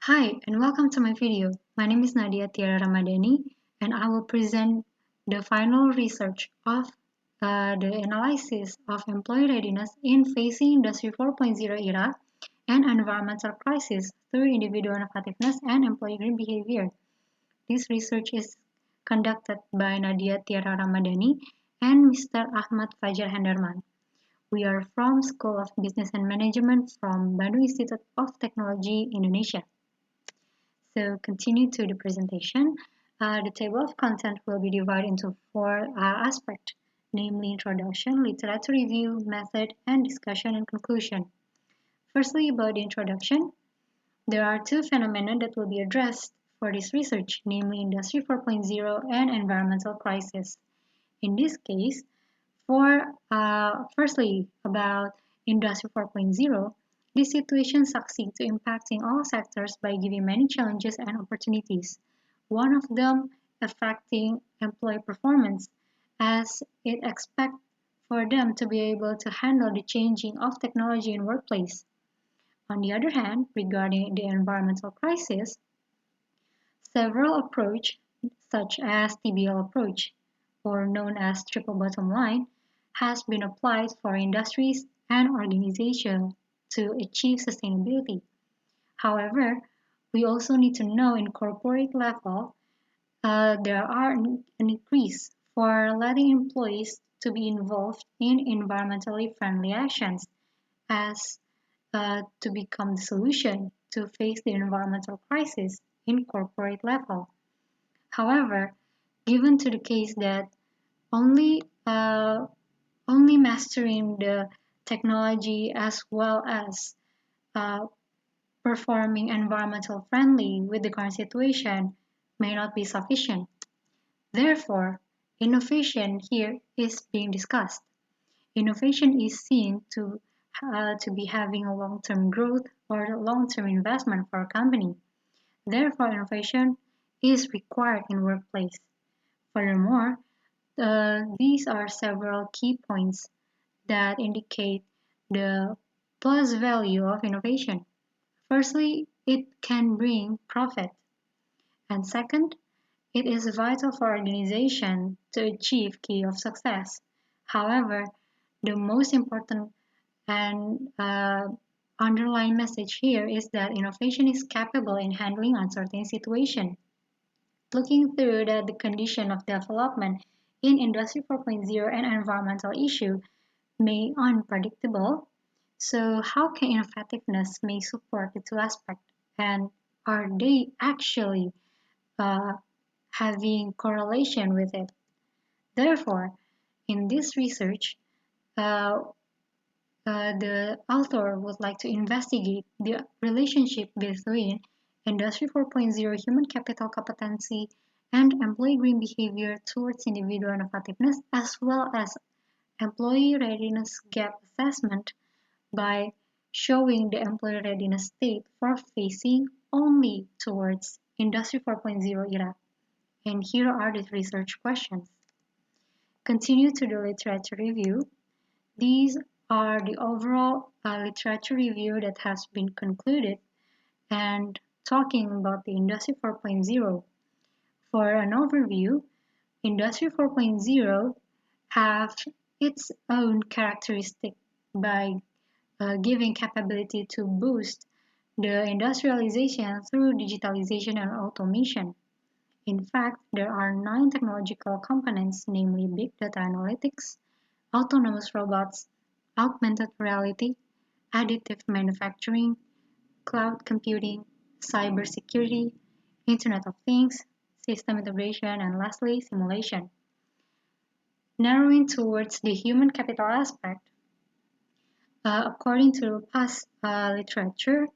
Hi and welcome to my video. My name is Nadia Tiara Ramadhani and I will present the final research of the analysis of employee readiness in facing Industry 4.0 era and environmental crisis through individual innovativeness and employee green behavior. This research is conducted by Nadia Tiara Ramadhani and Mr. Ahmad Fajar Henderman. We are from School of Business and Management from Bandung Institute of Technology, Indonesia. So continue to the presentation. The table of content will be divided into four aspects, namely introduction, literature review, method, and discussion and conclusion. Firstly, about the introduction, there are two phenomena that will be addressed for this research, namely Industry 4.0 and environmental crisis. In this case, firstly, about Industry 4.0, this situation succeeds to impacting all sectors by giving many challenges and opportunities. One of them affecting employee performance, as it expects for them to be able to handle the changing of technology in workplace. On the other hand, regarding the environmental crisis, several approaches, such as TBL approach, or known as triple bottom line, has been applied for industries and organizations to achieve sustainability. However, we also need to know in corporate level, there are an increase for letting employees to be involved in environmentally friendly actions as to become the solution to face the environmental crisis in corporate level. However, given to the case that only uh, only mastering the technology as well as uh, performing environmental friendly with the current situation may not be sufficient. Therefore, innovation here is being discussed. Innovation is seen to be having a long-term growth or a long-term investment for a company. Therefore, innovation is required in workplace. Furthermore, these are several key points that indicate the plus value of innovation. Firstly, it can bring profit. And second, it is vital for organization to achieve key of success. However, the most important and underlying message here is that innovation is capable in handling uncertain situations. Looking through the condition of development in Industry 4.0 and environmental issue may unpredictable. So how can innovativeness may support the two aspects? And are they actually uh, having correlation with it? Therefore, in this research, uh, the author would like to investigate the relationship between Industry 4.0 human capital competency and employee green behavior towards individual innovativeness, as well as employee readiness gap assessment by showing the employee readiness state for facing only towards Industry 4.0 era. And here are the research questions. Continue to the literature review. These are the overall literature review that has been concluded and talking about the Industry 4.0. For an overview, Industry 4.0 have its own characteristic by giving capability to boost the industrialization through digitalization and automation. In fact, there are 9 technological components, namely big data analytics, autonomous robots, augmented reality, additive manufacturing, cloud computing, cybersecurity, Internet of Things, system integration, and lastly, simulation. Narrowing towards the human capital aspect, according to past literature,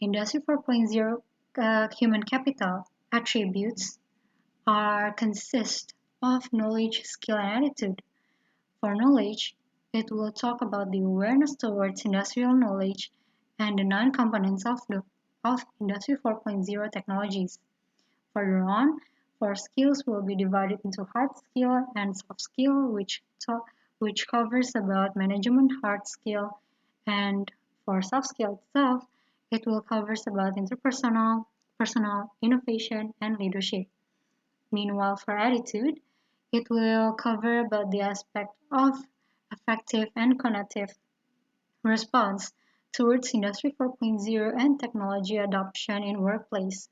Industry 4.0 human capital attributes consist of knowledge, skill, and attitude. For knowledge, it will talk about the awareness towards industrial knowledge and the nine components of Industry 4.0 technologies. Further on, for skills will be divided into hard skill and soft skill, which covers about management hard skill, and for soft skill itself, it will cover about interpersonal, personal, innovation, and leadership. Meanwhile, for attitude, it will cover about the aspect of effective and cognitive response towards Industry 4.0 and technology adoption in workplace.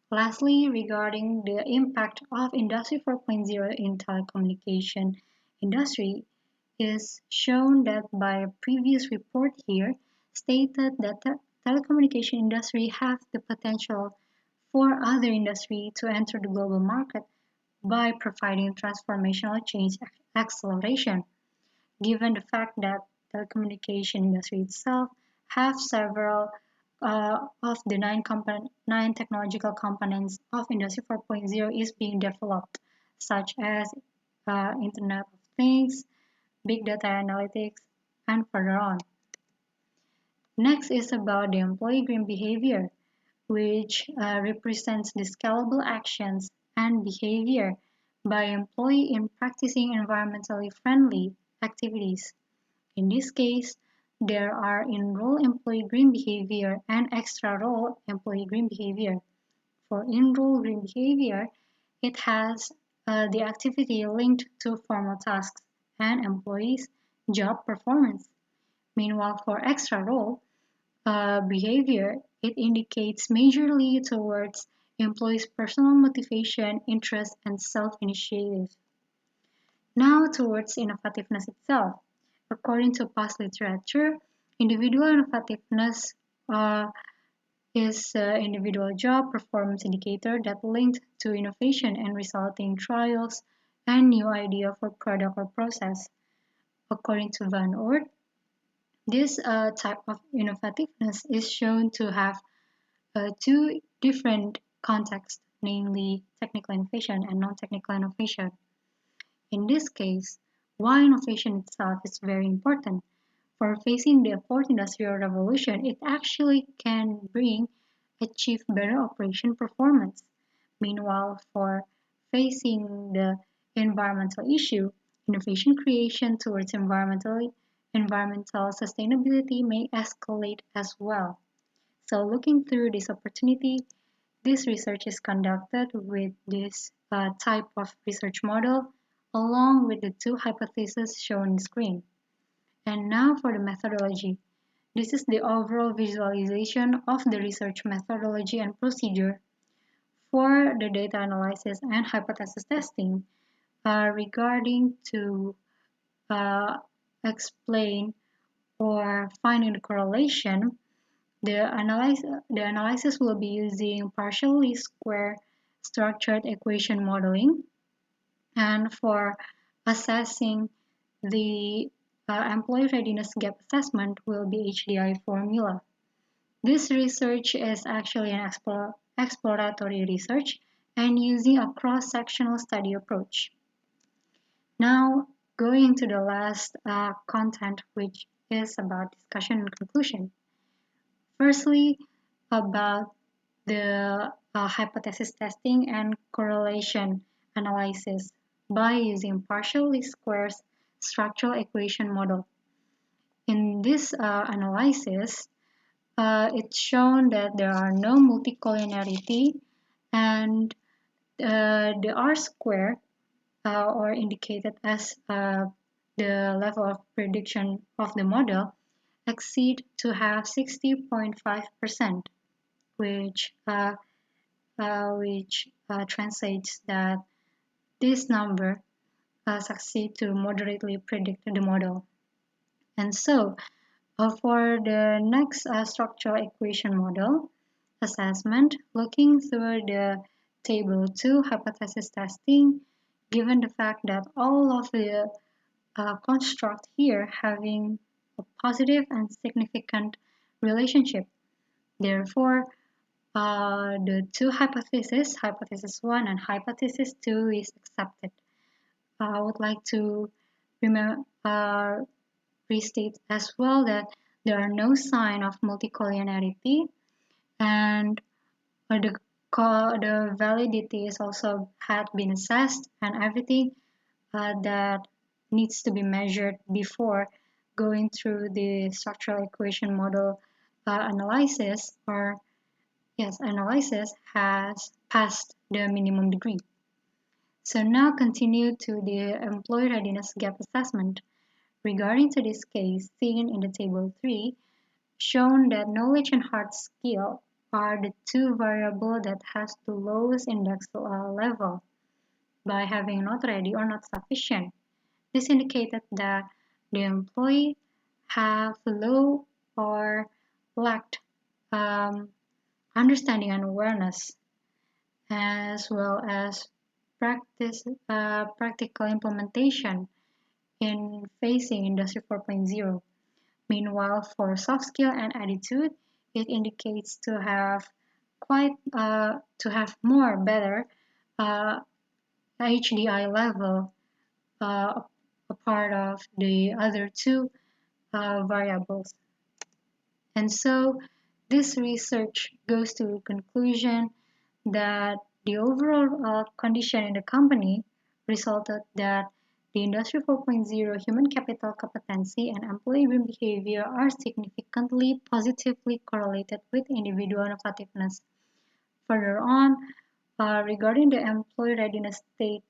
Lastly, regarding the impact of Industry 4.0 in telecommunication industry, is shown that by a previous report here stated that the telecommunication industry have the potential for other industry to enter the global market by providing transformational change acceleration, given the fact that telecommunication industry itself have several of the nine technological components of Industry 4.0 is being developed, such as Internet of Things, big data analytics, and further on. Next is about the employee green behavior, which represents the scalable actions and behavior by employee in practicing environmentally friendly activities. In this case, there are in-role employee green behavior and extra-role employee green behavior. For in-role green behavior, it has the activity linked to formal tasks and employees' job performance. Meanwhile, for extra-role behavior, it indicates majorly towards employees' personal motivation, interest, and self-initiative. Now towards innovativeness itself. According to past literature, individual innovativeness is an individual job performance indicator that linked to innovation and resulting trials and new idea for product or process. According to Van Oort, this type of innovativeness is shown to have two different contexts, namely technical innovation and non-technical innovation. In this case, why innovation itself is very important. For facing the fourth industrial revolution, it actually can achieve better operation performance. Meanwhile, for facing the environmental issue, innovation creation towards environmental sustainability may escalate as well. So looking through this opportunity, this research is conducted with this type of research model along with the two hypotheses shown on screen. And now for the methodology. This is the overall visualization of the research methodology and procedure for the data analysis and hypothesis testing regarding to uh, explain or finding the correlation. The analysis will be using partially square structured equation modeling, and for assessing the employee readiness gap assessment will be HDI formula. This research is actually an exploratory research and using a cross-sectional study approach. Now, going to the last content, which is about discussion and conclusion. Firstly, about the hypothesis testing and correlation analysis by using partially squares structural equation model. In this analysis, it's shown that there are no multicollinearity and the R square or indicated as the level of prediction of the model exceed to have 60.5%, which translates that this number succeed to moderately predict the model. And so, for the next structural equation model assessment, looking through the table 2 hypothesis testing, given the fact that all of the construct here having a positive and significant relationship. Therefore, the two hypotheses, hypothesis 1 and hypothesis 2 is accepted. I would like to restate as well that there are no sign of multicollinearity and the validity is also had been assessed and everything that needs to be measured before going through the structural equation model analysis or yes, analysis has passed the minimum degree. So now continue to the employee readiness gap assessment. Regarding to this case, seen in the table 3, shown that knowledge and hard skill are the two variables that has the lowest index level by having not ready or not sufficient. This indicated that the employee have low or lacked understanding and awareness, as well as practical implementation in facing Industry 4.0. Meanwhile, for soft skill and attitude, it indicates to have more better uh, HDI level, uh, a part of the other two variables. And so this research goes to the conclusion that the overall condition in the company resulted that the Industry 4.0 human capital competency and employee behavior are significantly positively correlated with individual innovativeness. Further on, regarding the employee readiness state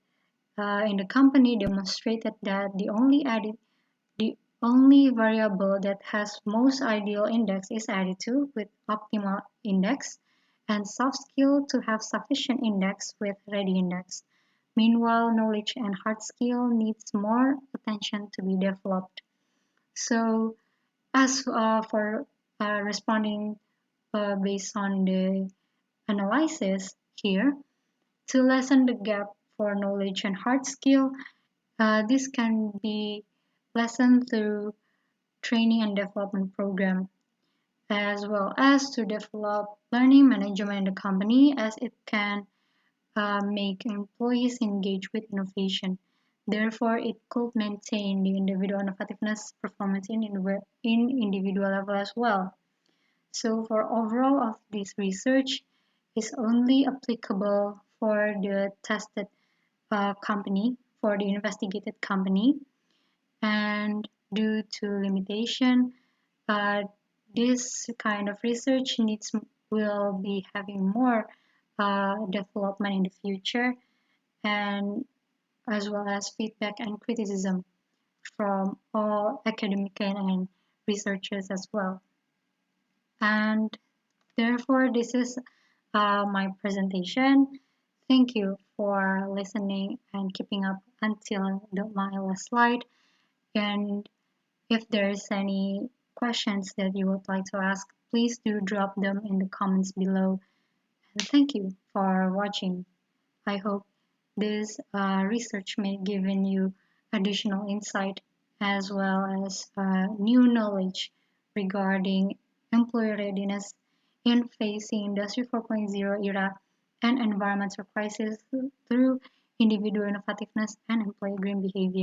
in the company demonstrated that the only variable that has most ideal index is attitude with optimal index and soft skill to have sufficient index with ready index. Meanwhile, knowledge and hard skill needs more attention to be developed. So as for responding based on the analysis here, to lessen the gap for knowledge and hard skill, this can be lessened through training and development program, as well as to develop learning management in the company as it can make employees engage with innovation. Therefore, it could maintain the individual innovativeness performance in individual level as well. So for overall of this research is only applicable for the tested company, for the investigated company, and due to limitation, uh, this kind of research needs will be having more development in the future, and as well as feedback and criticism from all academic and researchers as well. And therefore, this is my presentation. Thank you for listening and keeping up until my last slide. And if there's any questions that you would like to ask, please do drop them in the comments below. And thank you for watching. I hope this research may given you additional insight as well as new knowledge regarding employee readiness in facing Industry 4.0 era and environmental crisis through individual innovativeness and employee green behavior.